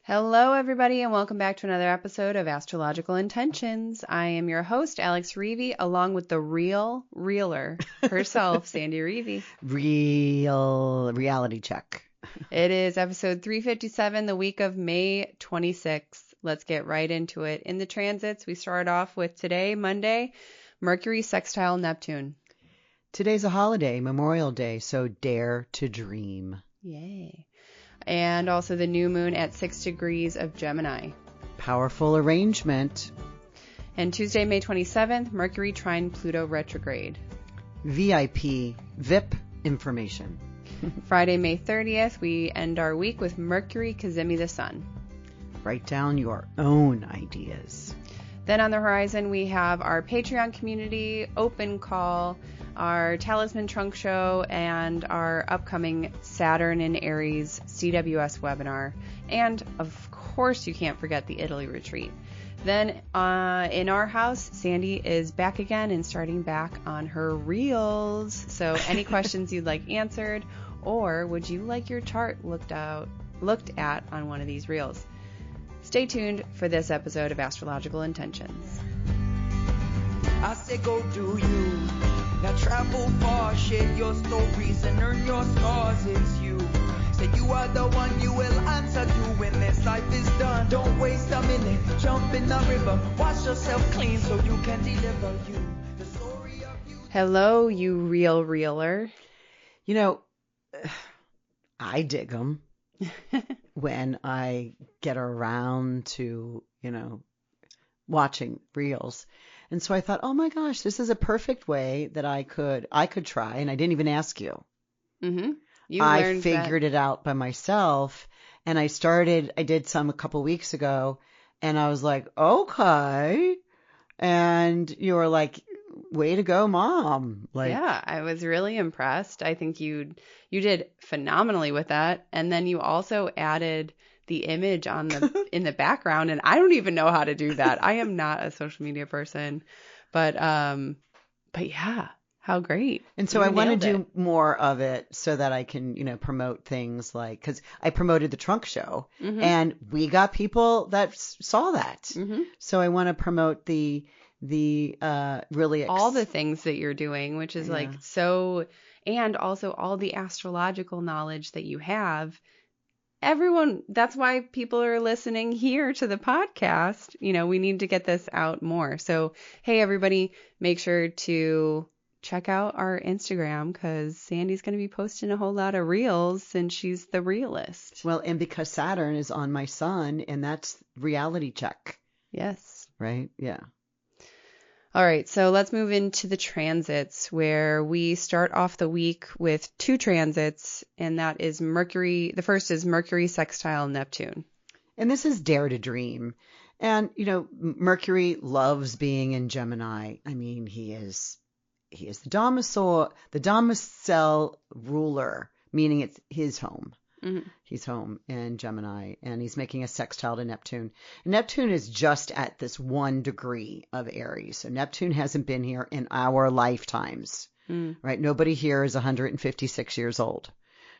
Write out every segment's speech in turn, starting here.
Hello, everybody, and welcome back to another episode of Astrological Intentions. I am your host, Alex Reevy, along with the real realer herself, Sandy Reevy. Real reality check. It is episode 357, the week of May 26th. Let's get right into it. In the transits, we start off with today, Monday, Mercury sextile Neptune. Today's a holiday, Memorial Day, so dare to dream. Yay. And also the new moon at 6 degrees of Gemini. Powerful arrangement. And Tuesday, May 27th, Mercury trine Pluto retrograde. VIP information. Friday, May 30th, we end our week with Mercury cazimi the sun. Write down your own ideas. Then on the horizon, we have our Patreon community, open call, our Talisman trunk show, and our upcoming Saturn and Aries CWS webinar. And of course, you can't forget the Italy retreat. Then in our house, Sandy is back again and starting back on her reels. So any questions you'd like answered, or would you like your chart looked at on one of these reels? Stay tuned for this episode of Astrological Intentions. I say go do you. Now travel far, share your stories and earn your stars. It's you. Say you are the one, you will answer to when this life is done. Don't waste a minute, jump in the river, wash yourself clean so you can deliver you. The story of you. Hello, you real reeler. You know, I dig them when I get around to, watching reels. And so I thought, oh my gosh, this is a perfect way that I could try, and I didn't even ask you. Mm-hmm. I figured it out by myself, and I did some a couple weeks ago, and I was like, okay. And you were like, way to go, Mom. Yeah, I was really impressed. I think you did phenomenally with that. And then you also added the image on in the background, and I don't even know how to do that. I am not a social media person, but yeah, how great. And so I want to do more of it so that I can, promote things because I promoted the trunk show, mm-hmm. and we got people that saw that. Mm-hmm. So I want to promote the really all the things that you're doing, which is and also all the astrological knowledge that you have. Everyone, that's why people are listening here to the podcast. We need to get this out more. So, hey, everybody, make sure to check out our Instagram because Sandy's going to be posting a whole lot of reels since she's the realist. Well, and because Saturn is on my sun, and that's reality check. Yes. Right? Yeah. All right, so let's move into the transits where we start off the week with two transits, and that is Mercury. The first is Mercury sextile Neptune. And this is Dare to Dream. And, Mercury loves being in Gemini. I mean, he is the domicile ruler, meaning it's his home. Mm-hmm. He's home in Gemini, and he's making a sextile to Neptune. Neptune is just at this 1 degree of Aries. So Neptune hasn't been here in our lifetimes, right? Nobody here is 156 years old.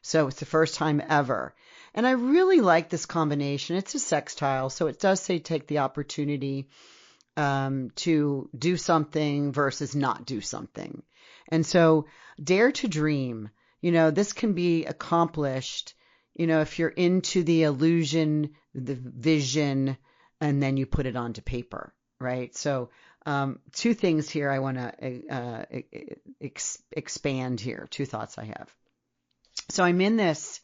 So it's the first time ever. And I really like this combination. It's a sextile, so it does say take the opportunity to do something versus not do something. And so dare to dream. This can be accomplished if you're into the illusion, the vision, and then you put it onto paper, right? So two things here I want to expand here, two thoughts I have. So I'm in this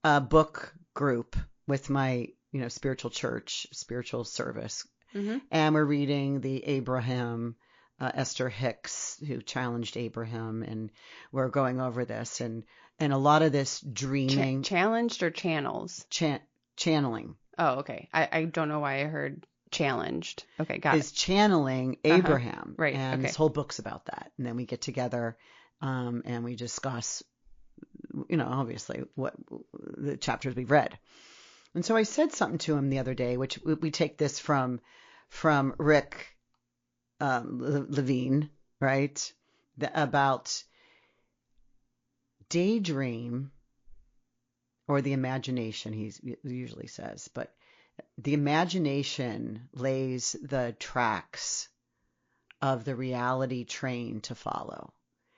book group with my, spiritual church, spiritual service, mm-hmm. and we're reading the Abraham, Esther Hicks, who challenged Abraham, and we're going over this, and a lot of this dreaming. Challenged or channels? Channeling. Oh, okay. I don't know why I heard challenged. Okay, got it. Is channeling Abraham. Right. And okay. this whole book's about that. And then we get together and we discuss, obviously what the chapters we've read. And so I said something to him the other day, which we take this from Rick Levine, right? About daydream or the imagination, he usually says, but the imagination lays the tracks of the reality train to follow.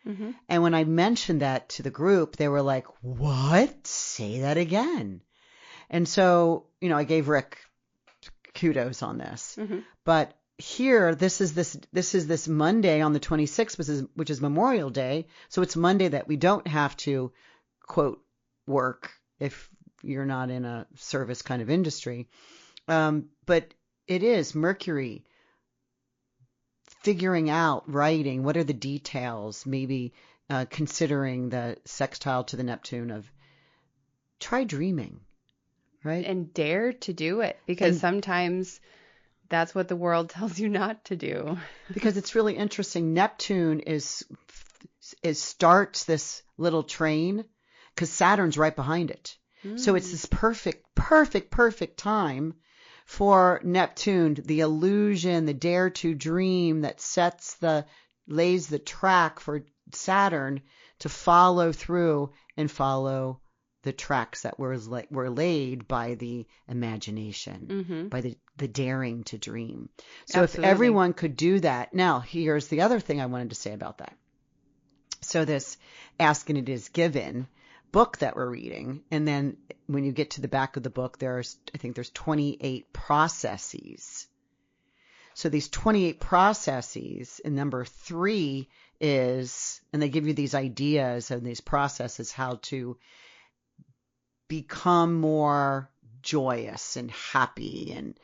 Mm-hmm. And when I mentioned that to the group, they were like, what? Say that again. And so, I gave Rick kudos on this. Mm-hmm. But here, this is this Monday on the 26th, which is Memorial Day. So it's Monday that we don't have to, quote, work if you're not in a service kind of industry. But it is Mercury figuring out, writing, what are the details, maybe considering the sextile to the Neptune of try dreaming, right? And dare to do it, because sometimes that's what the world tells you not to do. Because it's really interesting. Neptune starts this little train because Saturn's right behind it. So it's this perfect time for Neptune, the illusion, the dare to dream that lays the track for Saturn to follow through and follow the tracks that were laid by the imagination, by the daring to dream. So Absolutely. If everyone could do that. Now, here's the other thing I wanted to say about that. So this Ask and It Is Given book that we're reading, and then when you get to the back of the book, there's 28 processes. So these 28 processes, and number 3 is, and they give you these ideas and these processes how to become more joyous and happy, and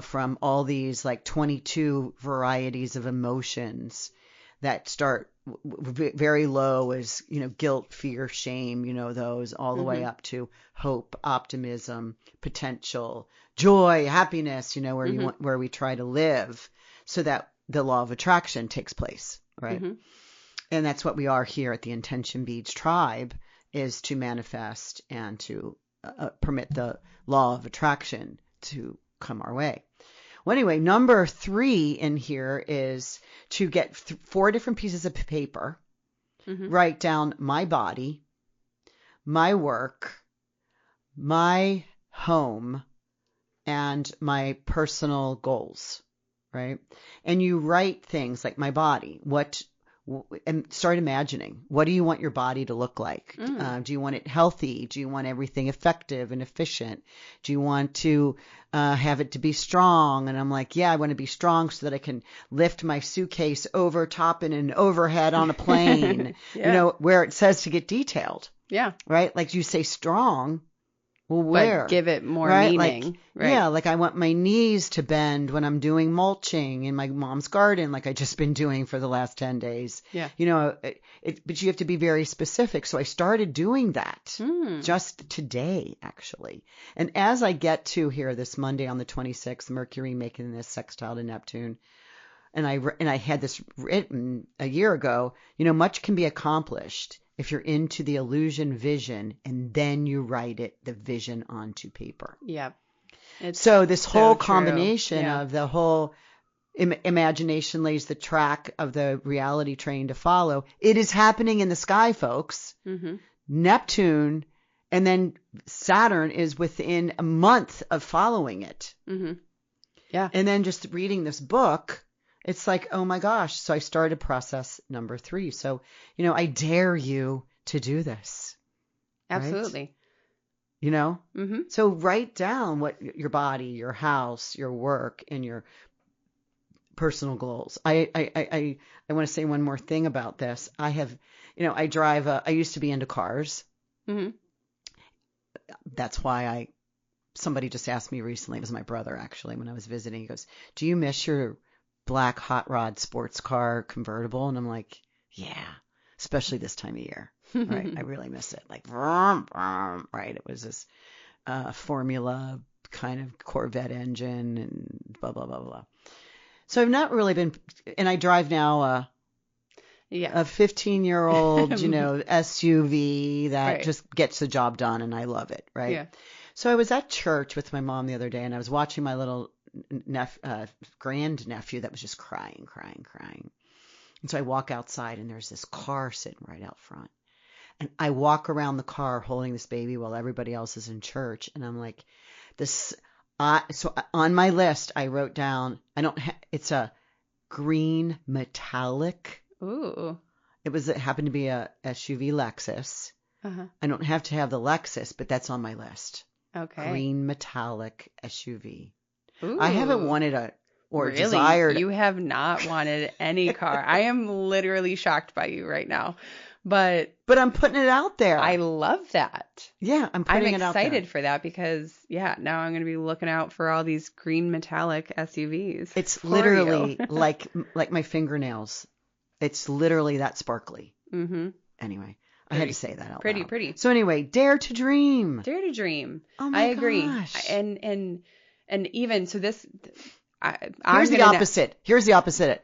from all these like 22 varieties of emotions that start very low as, guilt, fear, shame, those all the way up to hope, optimism, potential, joy, happiness, where we try to live so that the law of attraction takes place, right? And that's what we are here at the Intention Beads tribe, is to manifest and to permit the law of attraction to come our way. Well, anyway, number 3 in here is to get 4 different pieces of paper, write down my body, my work, my home, and my personal goals, right? And you write things like my body, and start imagining, what do you want your body to look like? Do you want it healthy? Do you want everything effective and efficient? Do you want to have it to be strong? And I'm like, yeah, I want to be strong so that I can lift my suitcase over top and an overhead on a plane, where it says to get detailed. Yeah. Right? Like you say strong. Well, where? But give it more meaning. Yeah, like I want my knees to bend when I'm doing mulching in my mom's garden, like I just been doing for the last 10 days. Yeah. But you have to be very specific. So I started doing that just today, actually. And as I get to here this Monday on the 26th, Mercury making this sextile to Neptune, and I had this written a year ago, much can be accomplished if you're into the illusion vision, and then you write the vision onto paper. Yeah. So this whole combination of the whole imagination lays the track of the reality train to follow. It is happening in the sky, folks. Neptune, and then Saturn is within a month of following it. Yeah. And then just reading this book, it's like, oh my gosh. So I started process number 3. So, I dare you to do this. Absolutely. Right? So write down what your body, your house, your work, and your personal goals. I want to say one more thing about this. I have, I drive, I used to be into cars. That's why somebody just asked me recently, it was my brother actually, when I was visiting, he goes, do you miss your black hot rod sports car convertible? And I'm like, yeah, especially this time of year, right? I really miss it. Like, vroom, vroom, right? It was this Formula kind of Corvette engine and blah, blah, blah, blah. So I've not really been, and I drive now a 15-year-old, SUV that just gets the job done, and I love it, right? Yeah. So I was at church with my mom the other day, and I was watching my little grand nephew that was just crying. And so I walk outside, and there's this car sitting right out front. And I walk around the car holding this baby while everybody else is in church. And I'm like, so on my list, I wrote down, it's a green metallic. Ooh. It happened to be a SUV Lexus. Uh-huh. I don't have to have the Lexus, but that's on my list. Okay. Green metallic SUV. Ooh. I haven't wanted really? desired. You have not wanted any car. I am literally shocked by you right now. But I'm putting it out there. I love that. Yeah, I'm putting it out there. I'm excited for that because, now I'm going to be looking out for all these green metallic SUVs. It's literally like my fingernails. It's literally that sparkly. Mm-hmm. Anyway, I had to say that out loud. Pretty. So anyway, dare to dream. Dare to dream. Oh my I agree. Gosh. And even so this... Here's the opposite. Here's the opposite.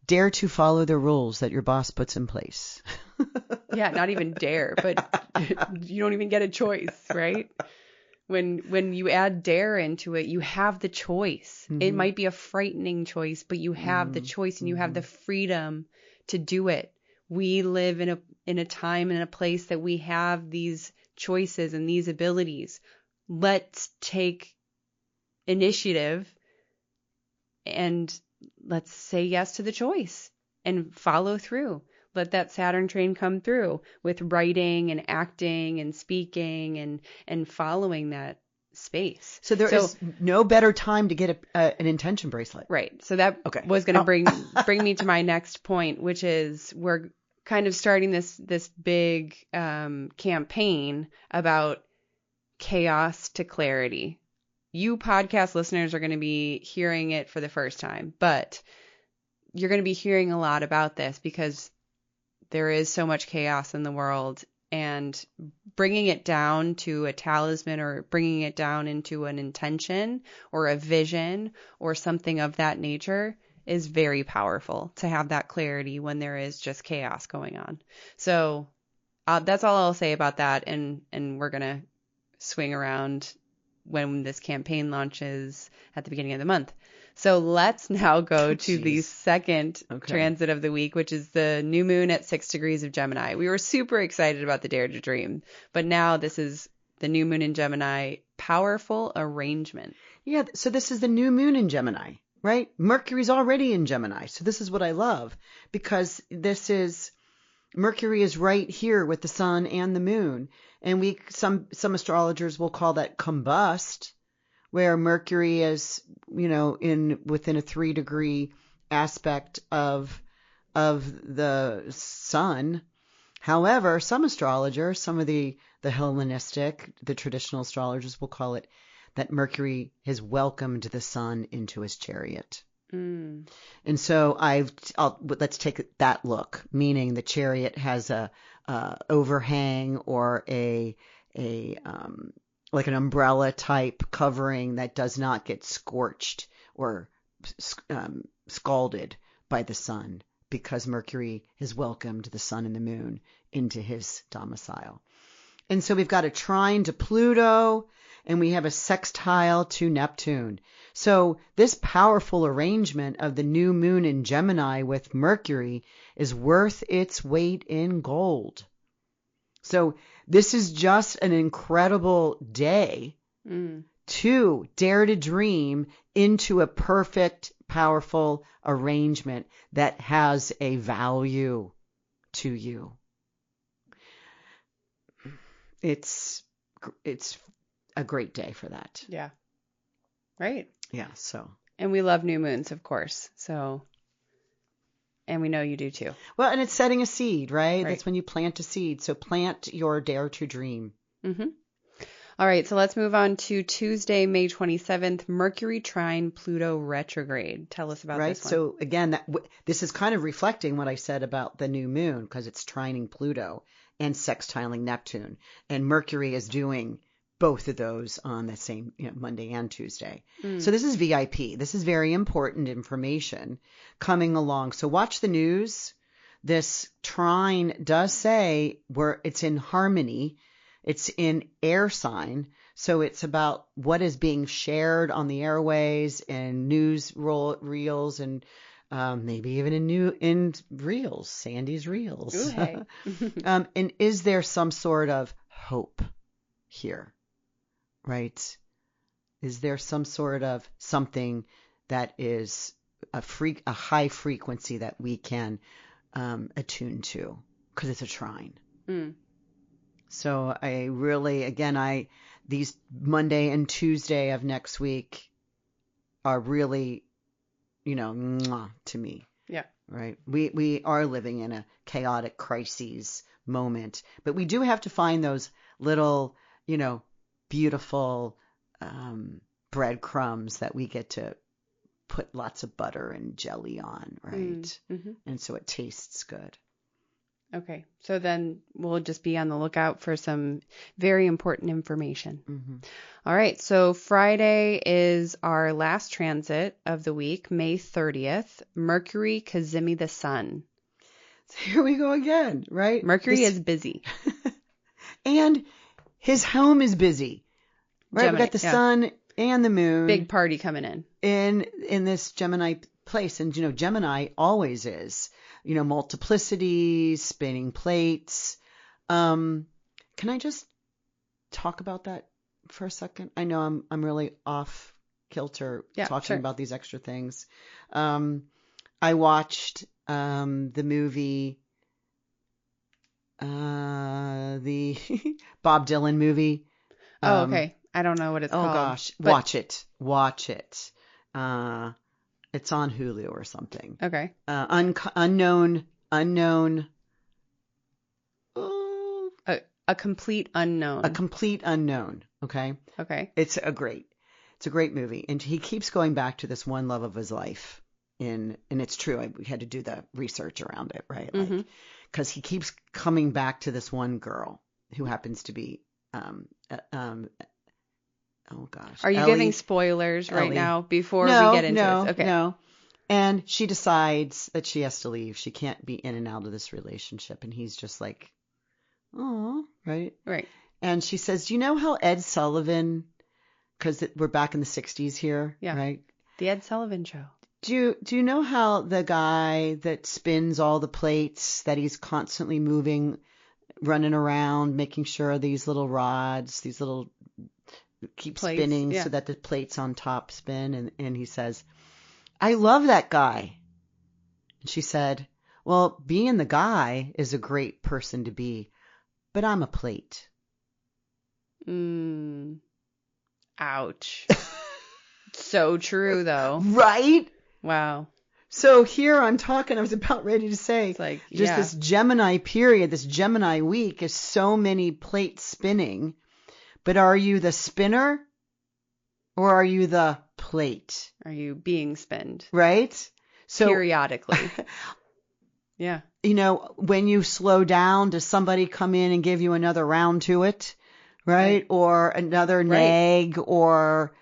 Dare to follow the rules that your boss puts in place. Yeah, not even dare, but you don't even get a choice, right? When you add dare into it, you have the choice. Mm-hmm. It might be a frightening choice, but you have the choice and you have the freedom to do it. We live in a time and a place that we have these choices and these abilities. Let's take initiative and let's say yes to the choice and follow through. Let that Saturn train come through with writing and acting and speaking and following that space. So there is no better time to get an intention bracelet. Right. So that was going to bring me to my next point, which is we're kind of starting this big campaign about chaos to clarity. You podcast listeners are going to be hearing it for the first time, but you're going to be hearing a lot about this because there is so much chaos in the world, and bringing it down to a talisman or bringing it down into an intention or a vision or something of that nature is very powerful to have that clarity when there is just chaos going on. So that's all I'll say about that. And we're going to swing around when this campaign launches at the beginning of the month. So let's now go to the second transit of the week, which is the new moon at 6 degrees of Gemini. We were super excited about the Dare to Dream, but now this is the new moon in Gemini, powerful arrangement. Yeah, so this is the new moon in Gemini, right? Mercury's already in Gemini. So this is what I love because Mercury is right here with the sun and the moon. And some astrologers will call that combust, where Mercury is, within a 3-degree aspect of the sun. However, some astrologers, some of the Hellenistic, the traditional astrologers will call it that Mercury has welcomed the sun into his chariot. Mm. And so let's take that look, meaning the chariot has a overhang or a like an umbrella type covering that does not get scorched or scalded by the sun because Mercury has welcomed the sun and the moon into his domicile. And so we've got a trine to Pluto and we have a sextile to Neptune. So this powerful arrangement of the new moon in Gemini with Mercury is worth its weight in gold. So this is just an incredible day to dare to dream into a perfect, powerful arrangement that has a value to you. It's a great day for that. Yeah. Right. Yeah. So. And we love new moons, of course. So. And we know you do too. Well, and it's setting a seed, right? That's when you plant a seed. So plant your dare to dream. Mm-hmm. All right. So let's move on to Tuesday, May 27th, Mercury trine Pluto retrograde. Tell us about this one. So again, this is kind of reflecting what I said about the new moon because it's trining Pluto and sextiling Neptune. And Mercury is doing both of those on the same Monday and Tuesday. So this is VIP. This is very important information coming along. So watch the news. This trine does say it's in harmony. It's in air sign. So it's about what is being shared on the airways and news reels and maybe even in reels, Sandy's reels. Ooh, hey. And is there some sort of hope here, right? Is there some sort of something that is a high frequency that we can attune to, because it's a trine. So I really, again, these Monday and Tuesday of next week are really, mwah, to me. Yeah. Right. We are living in a chaotic crises moment, but we do have to find those little, beautiful breadcrumbs that we get to put lots of butter and jelly on, right? And so it tastes good. Okay. So then we'll just be on the lookout for some very important information. All right. So Friday is our last transit of the week, May 30th. Mercury cazimi the sun. So here we go again, right? Mercury is busy. And his home is busy. Right? Gemini, We got the sun and the moon. Big party coming in. In this Gemini place. And, Gemini always is. Multiplicity, spinning plates. Can I just talk about that for a second? I know I'm really off kilter talking about these extra things. I watched the movie, the Bob Dylan movie. Oh, okay. I don't know what it's called. Oh gosh, watch it. It's on Hulu or something. Okay. Unknown. A complete unknown. A complete unknown. Okay. Okay. It's a great movie, and he keeps going back to this one love of his life. And it's true. We had to do the research around it, right? Like, because he keeps coming back to this one girl who happens to be, oh gosh. Are you giving spoilers right now before we get into this? Okay. No. And she decides that she has to leave. She can't be in and out of this relationship. And he's just like, oh, right? Right. And she says, do you know how Ed Sullivan, because we're back in the 60s here, right? The Ed Sullivan Show. Do you know how the guy that spins all the plates, that he's constantly moving, running around, making sure these little rods, keep plates, spinning so that the plates on top spin? And he says, I love that guy. And she said, well, being the guy is a great person to be, but I'm a plate. Ouch. So true, though. Right? Wow. So here I was about ready to say, it's like, this Gemini period, this Gemini week is so many plates spinning, but are you the spinner or are you the plate? Are you being spinned? Right? So periodically. Yeah. When you slow down, does somebody come in and give you another round to it? Right? Or another nag or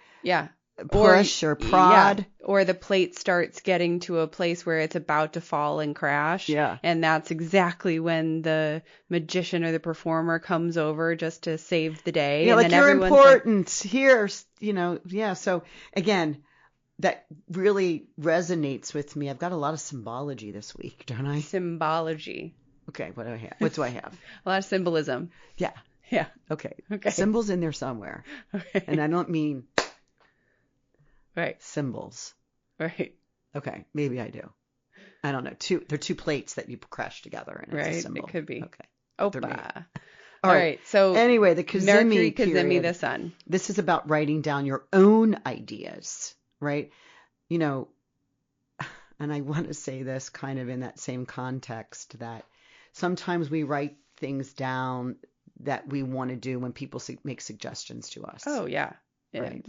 push or prod. Yeah. Or the plate starts getting to a place where it's about to fall and crash. Yeah. And that's exactly when the magician or the performer comes over just to save the day. Yeah, and like, then you're important here, So again, that really resonates with me. I've got a lot of symbology this week, don't I? Symbology. Okay, what do I have? What do I have? A lot of symbolism. Yeah. Yeah. Okay. Symbols in there somewhere. Okay. And I don't mean right. Symbols. Right. Okay. Maybe I do. I don't know. They're two plates that you crash together and it's a symbol. It could be. Okay. Opa. All right. So anyway, the cazimi Mercury period, the sun. This is about writing down your own ideas, right? And I want to say this kind of in that same context, that sometimes we write things down that we want to do when people make suggestions to us. Oh, yeah. Right.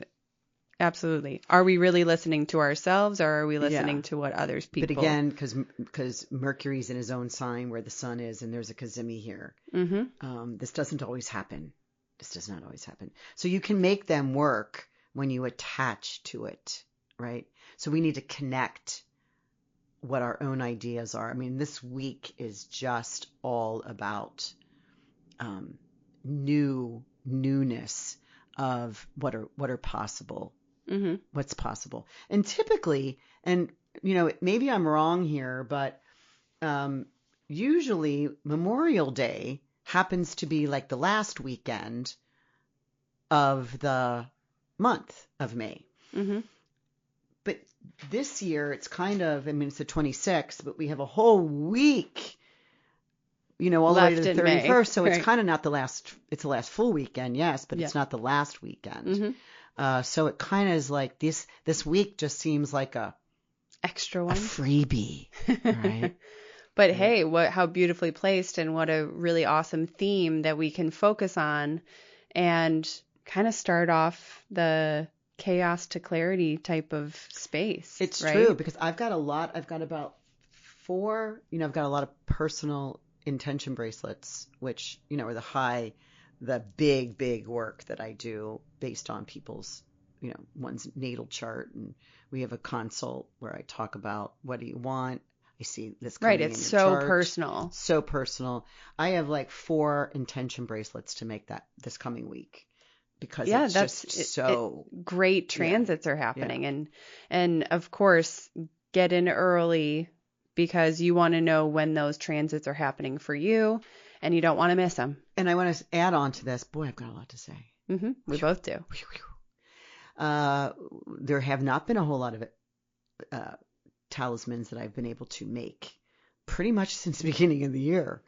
Absolutely. Are we really listening to ourselves, or are we listening to what others people? But again, because Mercury's in his own sign where the sun is, and there's a cazimi here. This doesn't always happen. This does not always happen. So you can make them work when you attach to it, right? So we need to connect what our own ideas are. I mean, this week is just all about newness of what are possible. What's possible. And typically, and maybe I'm wrong here, but usually Memorial Day happens to be like the last weekend of the month of May. Mm-hmm. But this year it's it's the 26th, but we have a whole week, all the way to the 31st. So it's kind of not it's the last full weekend, yes, but it's not the last weekend. Mm-hmm. So it kind of is like this week just seems like a extra one, a freebie, right? But hey, how beautifully placed, and what a really awesome theme that we can focus on and kind of start off the chaos to clarity type of space. It's right? true, because I've got about 4, I've got a lot of personal intention bracelets, which, are the big work that I do based on people's, one's natal chart. And we have a consult where I talk about, what do you want? I see this coming in your chart. Personal. So personal. I have like 4 intention bracelets to make that this coming week, because it's just so great transits are happening. And of course, get in early, because you want to know when those transits are happening for you, and you don't want to miss them. And I want to add on to this. Boy, I've got a lot to say. Mm-hmm. We both do. There have not been a whole lot of talismans that I've been able to make pretty much since the beginning of the year.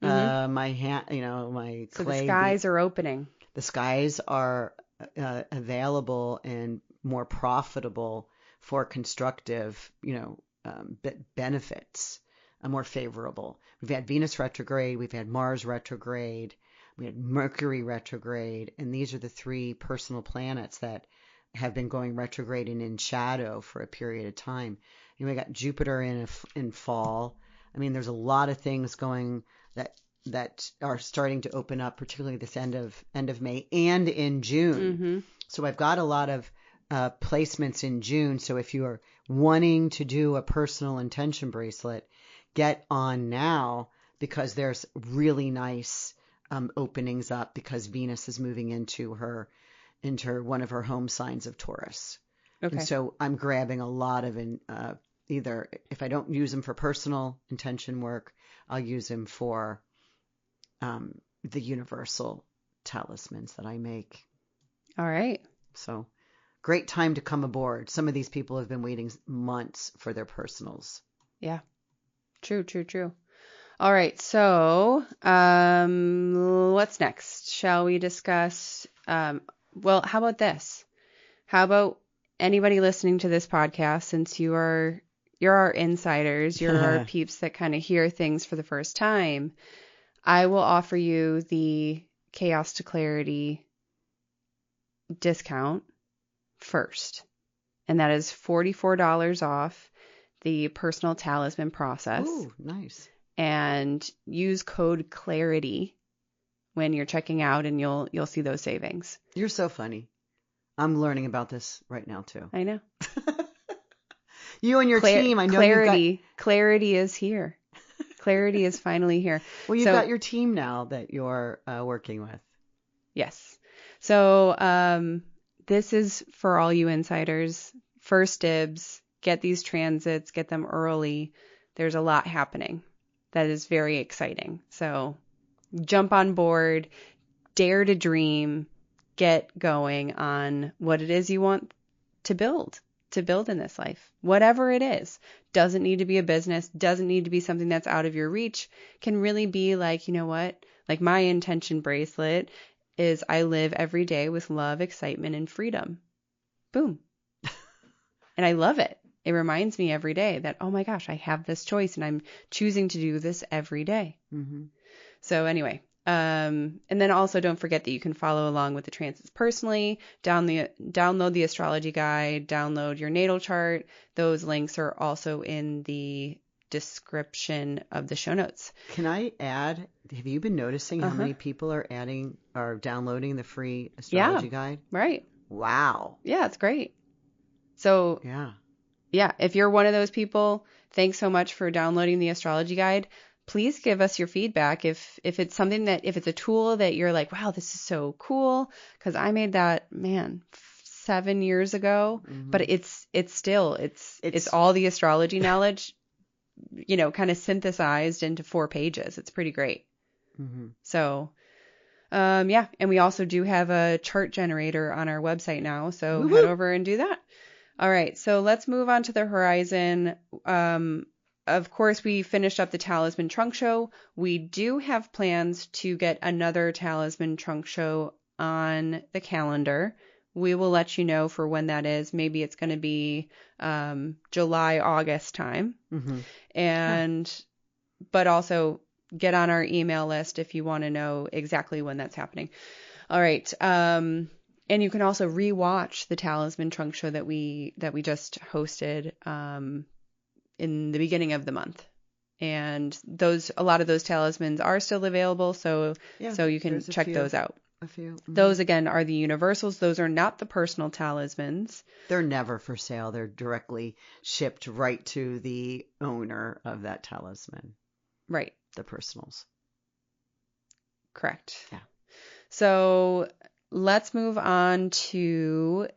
Mm-hmm. My clay. So the skies are opening. The skies are available and more profitable for constructive, benefits, more favorable. We've had Venus retrograde, we've had Mars retrograde, we had Mercury retrograde, and these are the 3 personal planets that have been going retrograde and in shadow for a period of time. We got Jupiter in fall. I mean, there's a lot of things going that are starting to open up, particularly this end of May and in June. Mm-hmm. So I've got a lot of placements in June. So if you are wanting to do a personal intention bracelet, get on now, because there's really nice openings up, because Venus is moving into one of her home signs of Taurus. Okay. And so I'm grabbing a lot of either, if I don't use them for personal intention work, I'll use them for the universal talismans that I make. All right. So great time to come aboard. Some of these people have been waiting months for their personals. Yeah. True. All right. So what's next? Shall we discuss? Well, how about this? How about anybody listening to this podcast, since you're our insiders, you're our peeps that kind of hear things for the first time, I will offer you the Chaos to Clarity discount first. And that is $44 off the personal talisman process. Ooh, nice. And use code CLARITY when you're checking out, and you'll see those savings. You're so funny. I'm learning about this right now too. I know. You and your team, I know Clarity is here. Clarity is finally here. Well, you've got your team now that you're working with. Yes. So this is for all you insiders. First dibs. Get these transits. Get them early. There's a lot happening that is very exciting. So jump on board. Dare to dream. Get going on what it is you want to build in this life. Whatever it is. Doesn't need to be a business. Doesn't need to be something that's out of your reach. Can really be like, you know what? Like my intention bracelet is I live every day with love, excitement, and freedom. Boom. And I love it. It reminds me every day that, oh my gosh, I have this choice and I'm choosing to do this every day. Mm-hmm. So anyway, and then also don't forget that you can follow along with the transits personally. Download the astrology guide, download your natal chart. Those links are also in the description of the show notes. Can I add, have you been noticing how many people are downloading the free astrology guide? Right. Wow. Yeah, it's great. So yeah, if you're one of those people, thanks so much for downloading the astrology guide. Please give us your feedback if it's something that, if it's a tool that you're like, wow, this is so cool, because I made that, 7 years ago, Mm-hmm. but it's all the astrology knowledge, kind of synthesized into 4 pages. It's pretty great. Mm-hmm. So, yeah, and we also do have a chart generator on our website now, so Woo-hoo. head over and do that. All right, so let's move on to the horizon. Of course, we finished up the Talisman Trunk Show. We do have plans to get another Talisman Trunk Show on the calendar. We will let you know for when that is. Maybe it's going to be July, August time. Mm-hmm. But also get on our email list if you want to know exactly when that's happening. All right. And you can also rewatch the Talisman Trunk Show that we just hosted in the beginning of the month. And a lot of those talismans are still available, so you can check those out. A few. Mm-hmm. Those again are the universals. Those are not the personal talismans. They're never for sale. They're directly shipped right to the owner of that talisman. Right. The personals. Correct. Yeah. So let's move on to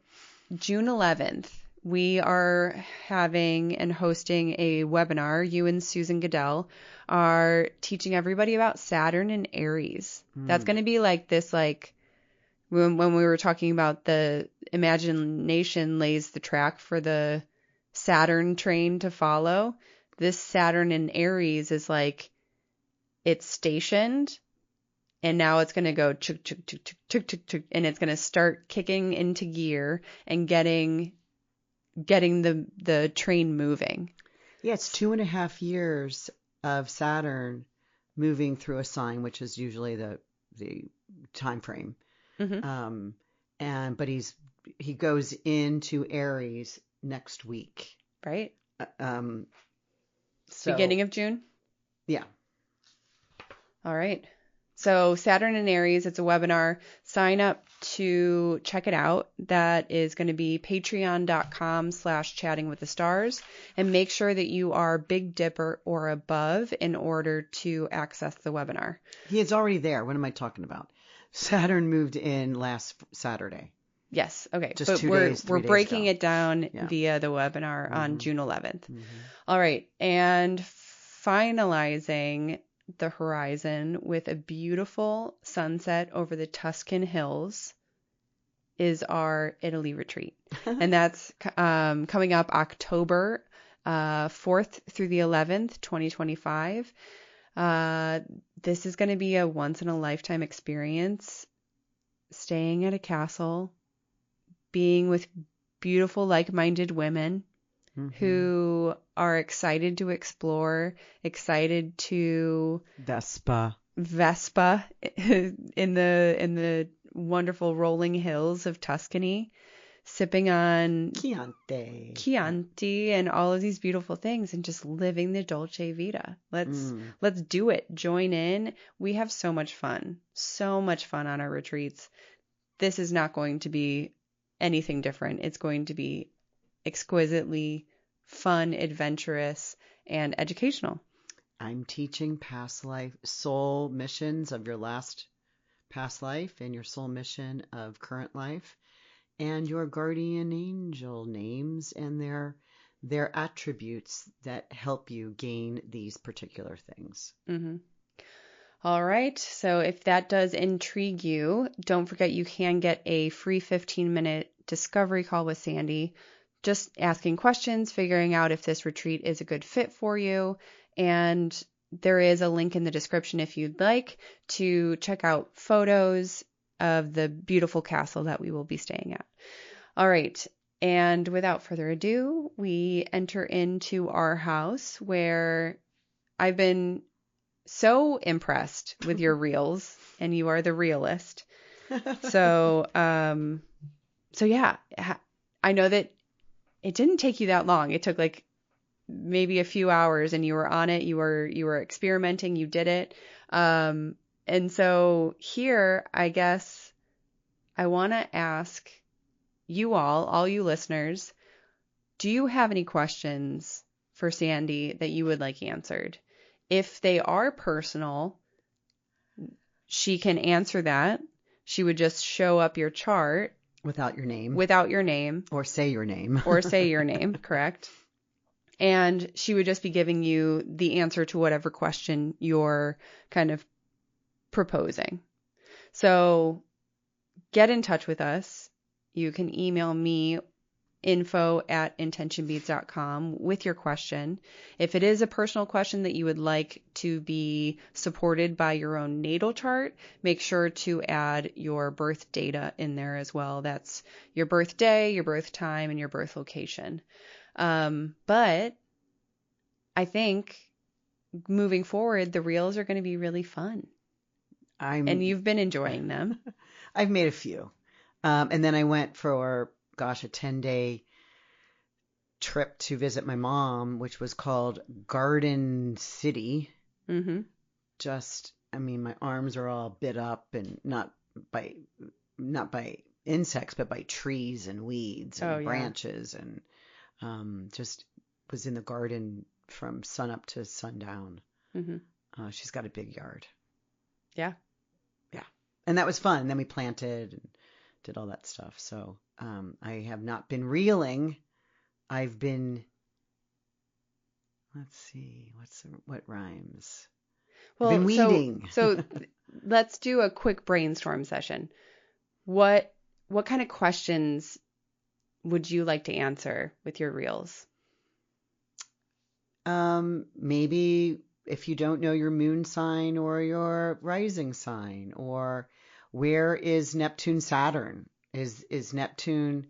June 11th. We are having and hosting a webinar. You and Susan Goodell are teaching everybody about Saturn and Aries. That's going to be like this, when we were talking about the imagination lays the track for the Saturn train to follow. This Saturn and Aries is like, it's stationed, and now it's going to go chuk, chuk, chuk, chuk, chuk, chuk, chuk, and it's going to start kicking into gear and getting the train moving. Yeah, it's 2.5 years of Saturn moving through a sign, which is usually the time frame. Mm-hmm. But he goes into Aries next week. Right. So, beginning of June. Yeah. All right. So Saturn and Aries, it's a webinar. Sign up to check it out. That is going to be patreon.com/chattingwiththestars. And make sure that you are Big Dipper or above in order to access the webinar. He is already there. What am I talking about? Saturn moved in last Saturday. Yes. Okay. Just but 2 we're days, 3 we're days breaking ago. it down Yeah. via the webinar on June 11th. Mm-hmm. All right. And finalizing the horizon with a beautiful sunset over the Tuscan hills is our Italy retreat. And that's coming up October 4th through the 11th, 2025. This is going to be a once-in-a-lifetime experience, staying at a castle, being with beautiful, like-minded women who are excited to explore, excited to Vespa in the wonderful rolling hills of Tuscany, sipping on Chianti and all of these beautiful things and just living the dolce vita. Let's do it. Join in. We have so much fun on our retreats. This is not going to be anything different. It's going to be exquisitely fun, adventurous, and educational. I'm teaching past life soul missions of your last past life and your soul mission of current life, and your guardian angel names and their attributes that help you gain these particular things. Mm-hmm. All right. So if that does intrigue you, don't forget you can get a free 15-minute discovery call with Sandy, just asking questions, figuring out if this retreat is a good fit for you. And there is a link in the description if you'd like to check out photos of the beautiful castle that we will be staying at. All right. And without further ado, we enter into our house where I've been so impressed with your reels, and you are the realist. So yeah, I know that it didn't take you that long. It took like maybe a few hours, and you were on it. You were experimenting. You did it. And so here, I guess I want to ask you all you listeners, do you have any questions for Sandy that you would like answered? If they are personal, she can answer that. She would just show up your chart Without your name. Without your name. Or say your name. Or say your name, correct. And she would just be giving you the answer to whatever question you're kind of proposing. So get in touch with us. You can email me info@intentionbeads.com with your question. If it is a personal question that you would like to be supported by your own natal chart, make sure to add your birth data in there as well. That's your birthday, your birth time, and your birth location. But I think moving forward, the reels are going to be really fun. And you've been enjoying them. I've made a few. And then I went for, a 10-day trip to visit my mom, which was called Garden City. Mm-hmm. My arms are all bit up, and not by insects, but by trees and weeds and branches, and just was in the garden from sun up to sundown. Mm-hmm. She's got a big yard. Yeah. Yeah. And that was fun. And then we planted and did all that stuff. So I have not been reeling. I've been, let's see, what rhymes? Well, I've been weeding. So let's do a quick brainstorm session. What kind of questions would you like to answer with your reels? Maybe if you don't know your moon sign or your rising sign, or where is Neptune Saturn? Is Neptune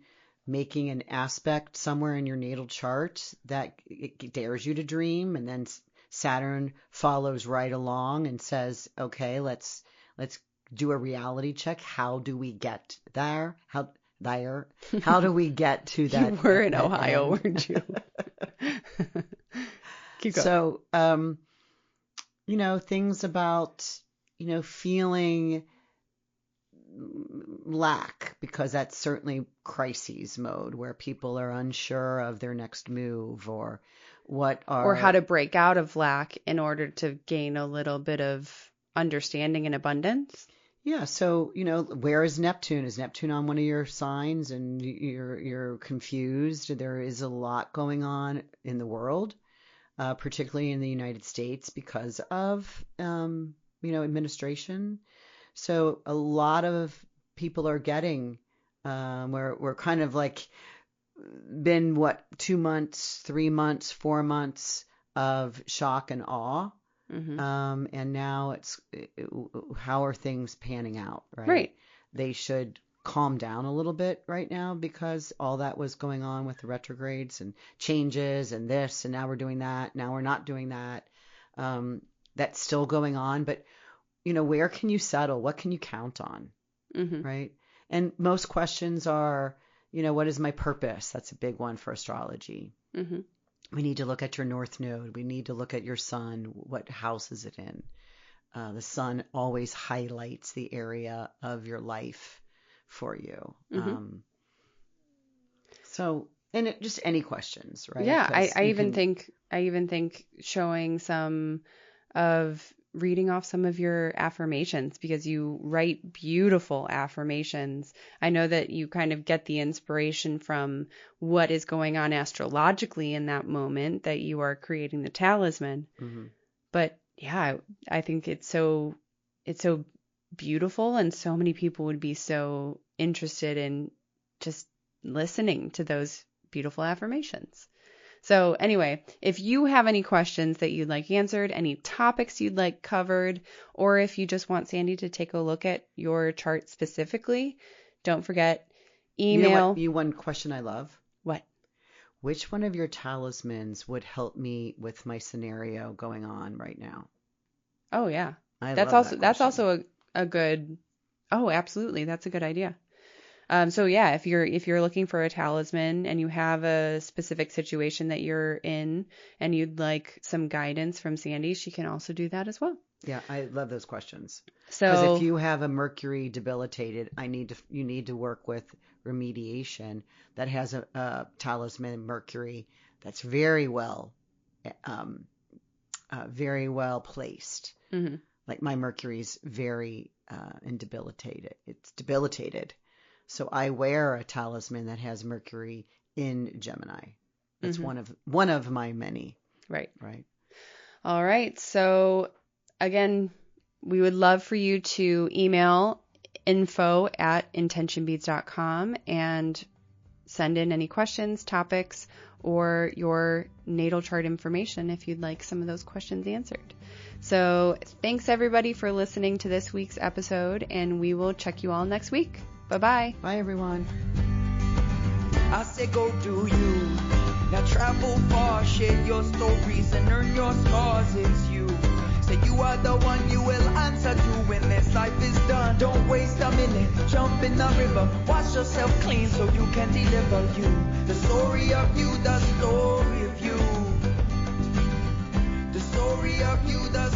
making an aspect somewhere in your natal chart that it dares you to dream, and then Saturn follows right along and says, okay, let's do a reality check. How do we get there? How do we get to that? You were in Ohio, weren't you? Keep going. So, things about, feeling lack, because that's certainly crises mode where people are unsure of their next move, or how to break out of lack in order to gain a little bit of understanding and abundance. Yeah. So, where is Neptune? Is Neptune on one of your signs and you're confused? There is a lot going on in the world, particularly in the United States, because of, administration. So a lot of people are getting, we're kind of like been 2 months, 3 months, 4 months of shock and awe. Mm-hmm. And now it's, how are things panning out, right? Right. They should calm down a little bit right now, because all that was going on with the retrogrades and changes and this, and now we're doing that. Now we're not doing that. That's still going on, but where can you settle? What can you count on? Mm-hmm. Right. And most questions are, what is my purpose? That's a big one for astrology. Mm-hmm. We need to look at your north node. We need to look at your sun. What house is it in? The sun always highlights the area of your life for you. Mm-hmm. Just any questions, right? Yeah. I even think showing some of reading off some of your affirmations, because you write beautiful affirmations. I know that you kind of get the inspiration from what is going on astrologically in that moment that you are creating the talisman. Mm-hmm. But yeah, I think it's so beautiful, and so many people would be so interested in just listening to those beautiful affirmations. So anyway, if you have any questions that you'd like answered, any topics you'd like covered, or if you just want Sandy to take a look at your chart specifically, don't forget, email. One question I love. What? Which one of your talismans would help me with my scenario going on right now? Oh yeah. That's also a good. Oh, absolutely. That's a good idea. So yeah, if you're looking for a talisman and you have a specific situation that you're in and you'd like some guidance from Sandy, she can also do that as well. Yeah, I love those questions. So, because if you have a Mercury debilitated, you need to work with remediation that has a talisman Mercury that's very well placed. Mm-hmm. Like my Mercury's very debilitated. It's debilitated. So I wear a talisman that has Mercury in Gemini. That's Mm-hmm. one of my many. Right. Right. All right. So again, we would love for you to email info@intentionbeads.com and send in any questions, topics, or your natal chart information if you'd like some of those questions answered. So thanks everybody for listening to this week's episode, and we will check you all next week. Bye-bye. Bye, everyone. I say go do you. Now travel far, share your stories and earn your scars. It's you. Say you are the one you will answer to when this life is done. Don't waste a minute, jump in the river. Wash yourself clean so you can deliver you. The story of you, the story of you. The story of you, the